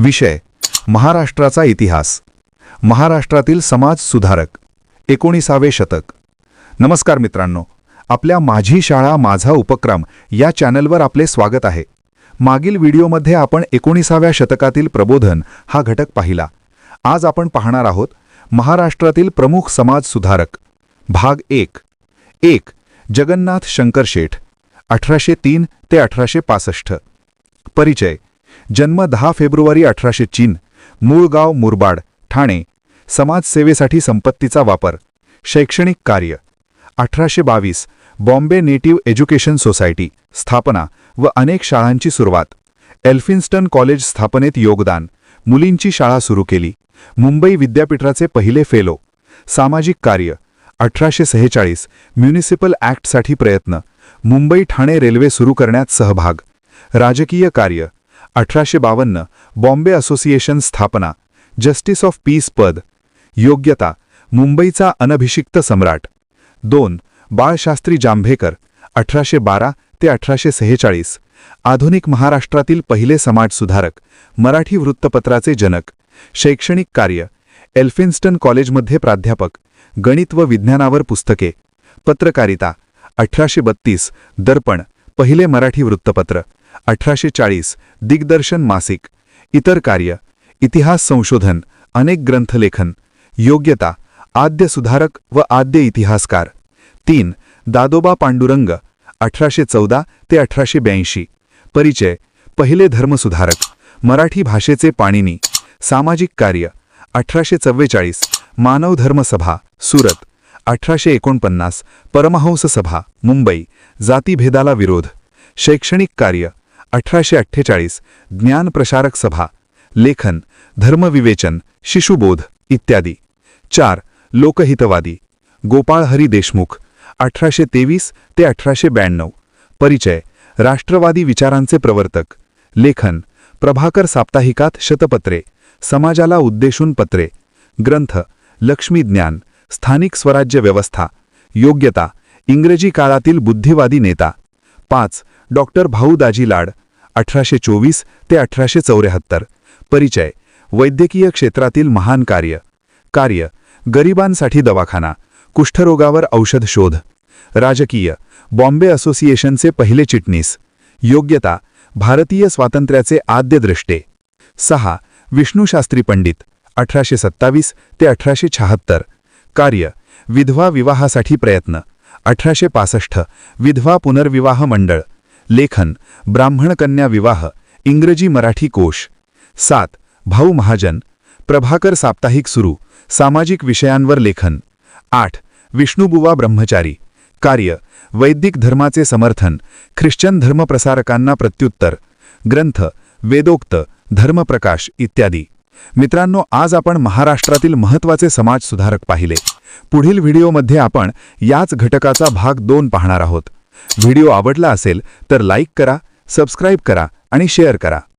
विषय महाराष्ट्राचा इतिहास, महाराष्ट्रातील समाज सुधारक, 19वे शतक। नमस्कार मित्रांनो, आपल्या माझी शाळा माझा उपक्रम या चॅनलवर आपले स्वागत आहे। मागील व्हिडिओमध्ये आपण 19व्या शतकातील प्रबोधन हा घटक पाहिला। आज आपण पाहणार आहोत महाराष्ट्रातील प्रमुख समाज सुधारक, भाग 1। जगन्नाथ शंकर शेठ, 1803 ते 1865। परिचय: जन्म 10 फेब्रुवारी 1803, मूळ गाव मुरबाड, ठाणे। समाजसेवेसाठी संपत्तीचा वापर, शैक्षणिक कार्य। 1822 बॉम्बे नेटिव्ह एज्युकेशन सोसायटी स्थापना व अनेक शाळांची सुरुवात। एल्फिन्स्टन कॉलेज स्थापनेत योगदान, मुलींची शाळा सुरू केली। मुंबई विद्यापीठाचे पहिले फेलो। सामाजिक कार्य, 1846 म्युनिसिपल ॲक्टसाठी प्रयत्न, मुंबई ठाणे रेल्वे सुरू करण्यात सहभाग। राजकीय कार्य, 1852 बॉम्बे असोसिएशन स्थापना, जस्टिस ऑफ पीस पद। योग्यता, मुंबईचा अनभिषिक्त सम्राट। 2 बाळशास्त्री जांभेकर, 1812 ते 1846 आधुनिक महाराष्ट्रातील पहिले समाजसुधारक, मराठी वृत्तपत्राचे जनक। शैक्षणिक कार्य, एल्फिन्स्टन कॉलेजमध्ये प्राध्यापक, गणित व विज्ञानावर पुस्तके। पत्रकारिता, 1832 दर्पण पहिले मराठी वृत्तपत्र, 1840 दिग्दर्शन मासिक। इतर कार्य, इतिहास संशोधन, अनेक ग्रंथलेखन। योग्यता, आद्य सुधारक व आद्य इतिहासकार। 3 दादोबा पांडुरंग, 1814 ते 1882 परिचय, पहिले धर्मसुधारक, मराठी भाषेचे पाणिनी। सामाजिक कार्य, 1844 मानव धर्म सभा, सुरत। 1849 परमहंस सभा, मुंबई, जातीभेदाला विरोध। शैक्षणिक कार्य, 1848 ज्ञान प्रसारक सभा, लेखन, धर्मविवेचन, शिशुबोध इत्यादी। 4 लोकहितवादी, गोपाळहरी देशमुख, 1823 ते 1892 परिचय, राष्ट्रवादी विचारांचे प्रवर्तक। लेखन, प्रभाकर साप्ताहिकात शतपत्रे, समाजाला उद्देशून पत्रे। ग्रंथ, लक्ष्मी ज्ञान, स्थानिक स्वराज्य व्यवस्था। योग्यता, इंग्रजी काळातील बुद्धिवादी नेता। 5 डॉक्टर भाऊ दाजी लाड, 1824 ते 1874 परिचय, वैद्यकीय क्षेत्रातील महान कार्य, गरिबांसाठी दवाखाना, कुष्ठरोगावर औषध शोध। राजकीय, बॉम्बे असोसिएशनचे पहिले चिटणीस। योग्यता, भारतीय स्वातंत्र्याचे आद्य द्रष्टे। 6 विष्णुशास्त्री पंडित, 1827 ते 1876 कार्य, विधवा विवाहासाठी प्रयत्न, 1865 विधवा पुनर्विवाह मंडळ। लेखन, ब्राह्मण कन्या विवाह, इंग्रजी मराठी कोश। 7 भाऊ महाजन, प्रभाकर साप्ताहिक सुरू, सामाजिक विषयांवर लेखन। 8 विष्णुबुवा ब्रह्मचारी, कार्य, वैदिक धर्माचे समर्थन, ख्रिश्चन धर्मप्रसारकांना प्रत्युत्तर। ग्रंथ, वेदोक्त, धर्मप्रकाश इत्यादी। मित्रांनो, आज आपण महाराष्ट्रातील महत्त्वाचे समाज सुधारक पाहिले। पुढील व्हिडिओमध्ये आपण याच घटकाचा भाग 2 पाहणार आहोत। व्हिडिओ आवडला असेल तर लाईक करा, सबस्क्राईब करा आणि शेअर करा।